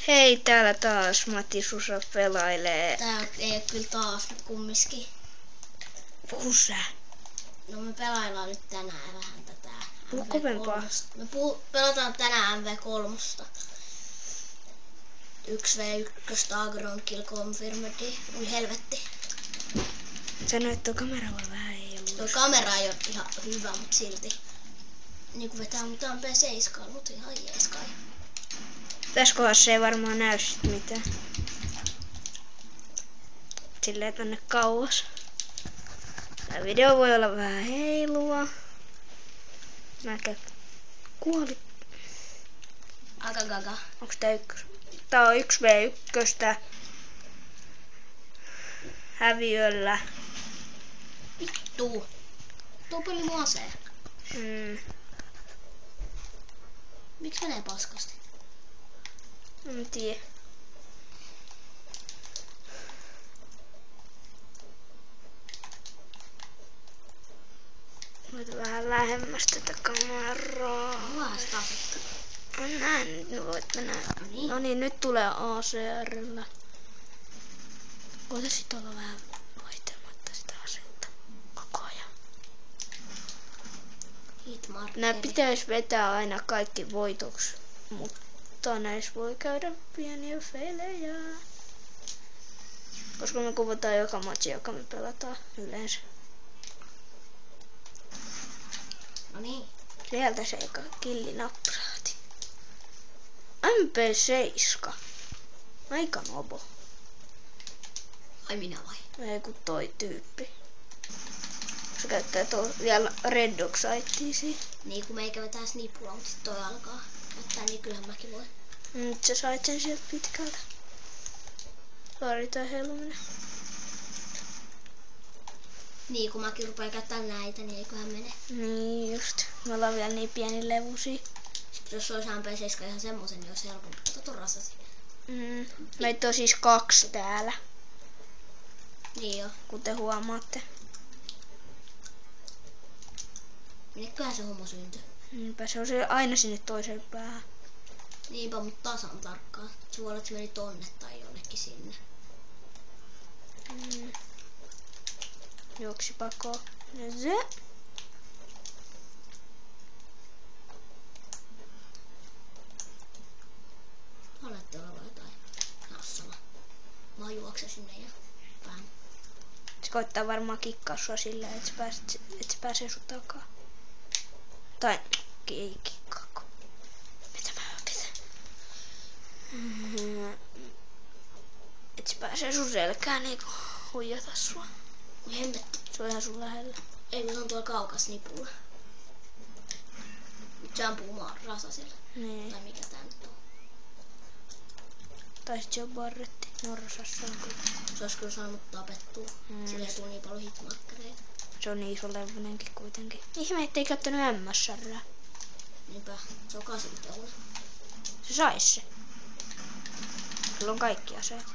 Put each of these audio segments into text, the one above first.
Hei, täällä taas Matti Susa pelailee. Tää ei oo kyllä taas kumminkin. Puhu sä. No me pelaillaan nyt tänään vähän tätä Puhu kovempaa. Me pelataan tänään MV3. 1v1 Agron Kill Confirmed. Ui helvetti. Sano, että tuo kamera voi vähän heilua. Tuo kamera ei oo ihan hyvä, mut silti. Niinku vetää mutaan P7, mut ihan jees kai. Tässä kohdassa ei varmaan näy sit mitään. Silleen tonne kauas. Tää video voi olla vähän heilua. Mäkä kuoli. Agagaga. Onks tää ykkös? Tää on 1v1 häviöllä. Vittu. Tuo peli mun aseen. Miksi menee paskasti? En tiedä. Voit vähän lähemmäs tätä kameraa. Vähän sitä asetta. Näin, nyt voit mennä. No niin, nyt tulee ACR:llä. Voitais sit olla vähän vaihtelematta sitä asetta koko ajan. Nää pitäis vetää aina kaikki voitoksi, mutta näissä voi käydä pieniä feilejä. Koska me kuvataan joka matchi, joka me pelataan yleensä. No niin. Sieltä se eka killinapparaati. MP7. Aika nobo. Ai minä vai? Ei kun toi tyyppi. Se käyttää vielä Red Oxidea siinä. Niin kun meikä vetää snipulla, mut sit toi alkaa käyttää, niin kyllähän mäkin voin. Nyt sä sait sen sieltä pitkältä. Sori toi heiluminen. Niin kun mäkin rupeen käyttää näitä, niin eiköhän mene. Niin just. Me ollaan vielä niin pieni levusia. Sitten jos olisi MP7 ihan semmosen, niin olisi helpompi. Kato rasasi. Meitä on siis 2 täällä, Niin joo. kuten huomaatte. Minneköhän se homma syntyi? Niinpä se on se aina sinne toiseen päähän. Niinpä, mutta tasan tarkkaan. Se voi olla, että se meni tonne tai jonnekin sinne. Juoksi pakoon. Ja se. Olette olevan jotain nassalla. Mä juoksen sinne ja vähän. Se koittaa varmaan kikkaa sua sillä, että se pääsee sut takaa. Tai ei kikkaako. Mitä mä oikein? Että se pääsee sun selkään niinku huijata sua. Hemmetti. Se on ihan sun lähellä. Ei kun se on tuolla kaukas nipulla. Nyt se ampuu maan rasasella. Niin. Tai mikä tää nyt on. Tai sit se on barretti. Norsassa on kyllä. Se olisi kyllä saanut tapettua. Sillä ei tuu niin paljon hitmakkereita. Se on niin iso levunenkin kuitenkin. Ihme, ettei käyttänyt MSRää. Niinpä, se on 80 € Se sais se. Sillä on kaikki aseet.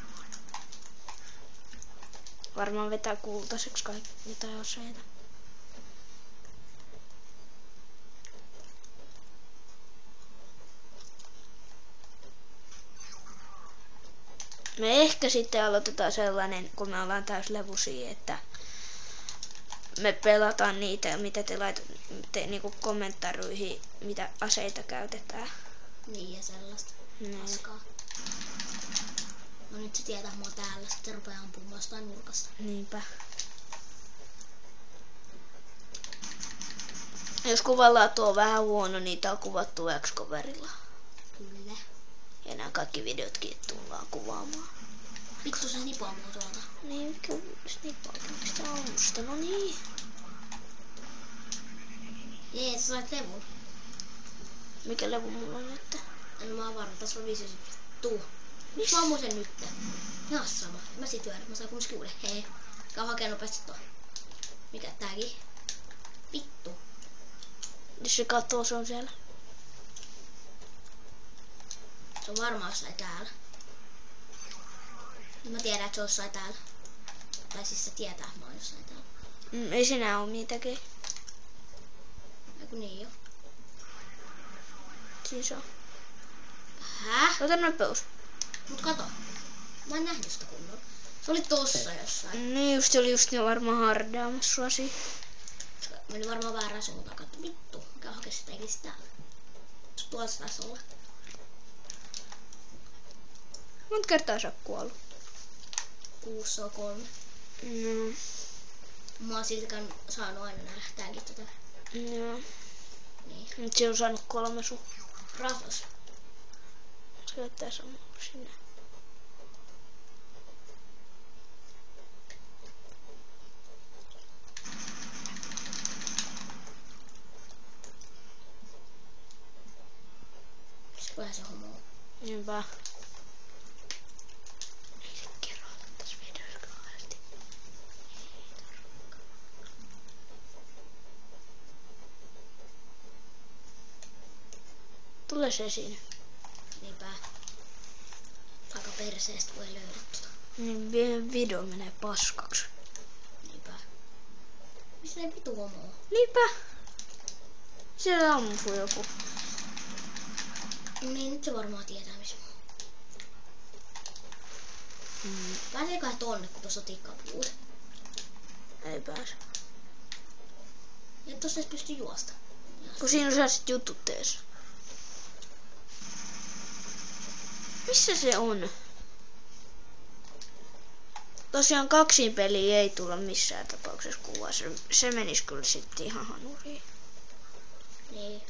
Varmaan vetää kultaiseksi kaikki jotain aseita. Me ehkä sitten aloitetaan sellainen, kun me ollaan täyslevusia, että me pelataan niitä, mitä te laitatte niinku kommentaaruihin, mitä aseita käytetään. Niin ja sellaista paskaa. No nyt se tietää mua täällä, sitten rupeaa ampumaan jostain nurkasta. Niinpä. Jos kuvanlaatu on vähän huono, niitä on kuvattu X-coverilla. Kyllä. Ja nämä kaikki videotkin tullaan kuvaamaan. Vittu se nipaa mua tuolta. Niin, kyllä snippaukista on musta, no niin. Jee, sä sait levun. Mikä levu mulla on nyt? No mä oon varma, tässä on 5 tuu. Miksi mä ammun sen nyt? Ihan sama. Mä sit lyödä, mä saan kumminkin uuden. Hei. Käy hakee nopeasti tuo. Mikä tääkin? Vittu. Jos se katsoo, se on siellä. Se on varmaan jossain täällä. Mä tiedän, että se on jossain täällä. Tai siis se tietää, että mä oon jossain täällä. Ei sinä oo mitäkin. Eiku niin jo. Siis on. Häh? Ota nopeus. Mut kato. Mä en nähnyt sitä kunnolla. Se oli tossa jossain. Niin just, se oli just ne varmaan hardaamassa sua siinä. Meni varmaan väärään suuntaan. Katso, vittu. Mikä hake se tekisi täällä? Tuossa taisi olla. Monta kertaa sä oot kuollut? 6 on 3. No. Mä oon siltikään saanut aina nähdäänkin tätä. Joo. Niin. Nyt se on saanut 3 sun. Ratos. Se laittaa samaa sinne. Vähän se homo. Niinpä. Ei se kerro tässä videossa kauheasti. Tule se siinä. Niinpä. Aika perseestä voi löydä tuota. Niin video menee paskaksi. Niinpä. Missä ne vitu homo? Niinpä. Siellä ampuu joku. No niin, nyt se varmaan tietää missä mä oon. Pääseeköhän tonne, kun tuossa on tikkapuut? Ei pääse. Ja tossa edes pysty juosta. Kun siinä on sellaiset jutut tees. Missä se on? Tosiaan kaksin peliä ei tulla missään tapauksessa kuvaa. Se menis kyllä sitten ihan hanuriin. Niin.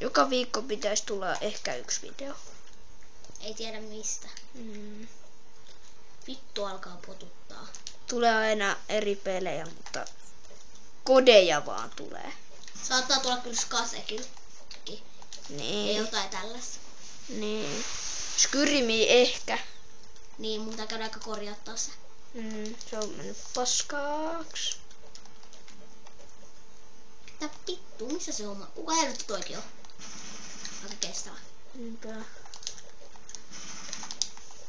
Joka viikko pitäisi tulla ehkä 1 video. Ei tiedä mistä. Vittu alkaa potuttaa. Tulee aina eri pelejä, mutta kodeja vaan tulee. Saattaa tulla kyllä skasekin. Ei Niin. jotain tällaista. Niin. Skyrimi ehkä. Niin, mun pitää käydä aika korjattaa se. Se on mennyt paskaaksi. Mitä vittu, missä se homma? Kuka helvetti toikin on? Aika kestävä. Niinpä.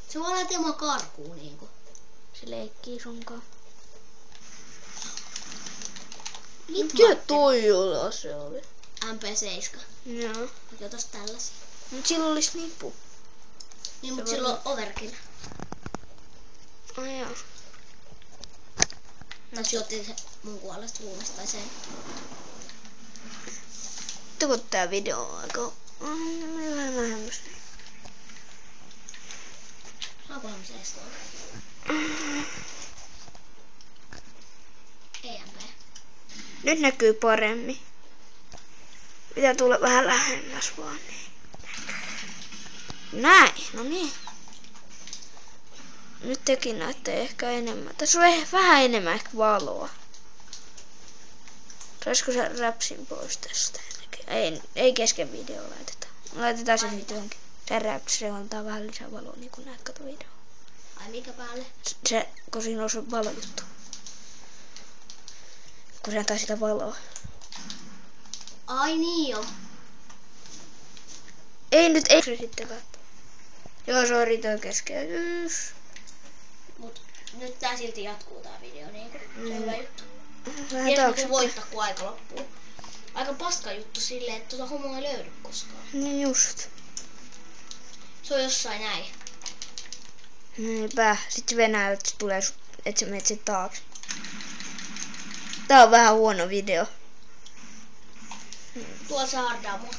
Se voi lähteä mua karkuun niinku. Se leikkii sunkaan. Litmarker. toi olla se oli? MP7. Joo. Okei, otas tällaisia. Mut sillä olis nippu. Niin, mut silloin overkill. Ai joo. Tai se otti se mun kuolesta luumesta tai sen. Kun tää video on aika... Vähän lähemmäs. Saakohan se edes tuolla? Ei MP. Nyt näkyy paremmin. Pitää tulla vähän lähemmäs vaan niin. Näin, no niin. Nyt tekin näette ehkä enemmän. Tässä on vähän enemmän ehkä valoa. Saisiko se räpsin pois tästä? Ei kesken video laiteta. Laitetaan se nyt johonkin. Se räpsi, se antaa vähän lisää valoa, niin kuin näet kato video. Ai mikä päälle? Se, kun siinä on se valojuttu. Kun se antaa sitä valoa. Ai niin jo. Ei nyt, ei se sitten katso. Joo, sori, toi keskeytys. Mut nyt tää silti jatkuu tää video niinku. Se on hyvä juttu. Vähän Tiedätkö taakse. kun voittaa kun aika loppuu. Aika paska juttu silleen, että tota homoa ei löydy koskaan. Niin just. Se on jossain näin. Niinpä. Sitten Venäjä, että se tulee, että sä menet sit taakse. Tää on vähän huono video. Tuolla se hardaa mua.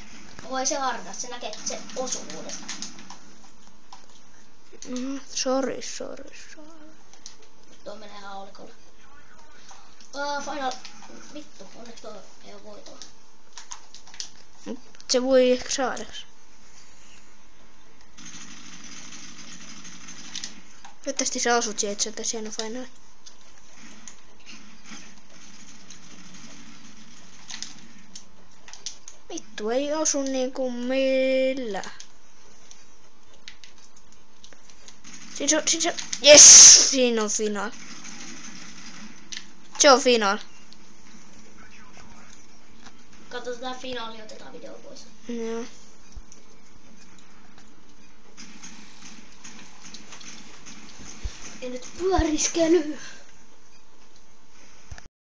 Voi se hardaa, se näkee se osuvuudesta. Sori. Tuo menee haulikolla. Final. Vittu, onneksi tuo ei oo voitoa. Se voi ehkä saada. Toivottavasti sä osut siihen, että sä oot hieno final. Vittu ei osu niinku millään. Siinä on. Yes! Siinä on final. Se on final. Katsotaan finaali ja otetaan video pois. Joo. Ja nyt pyöriskely.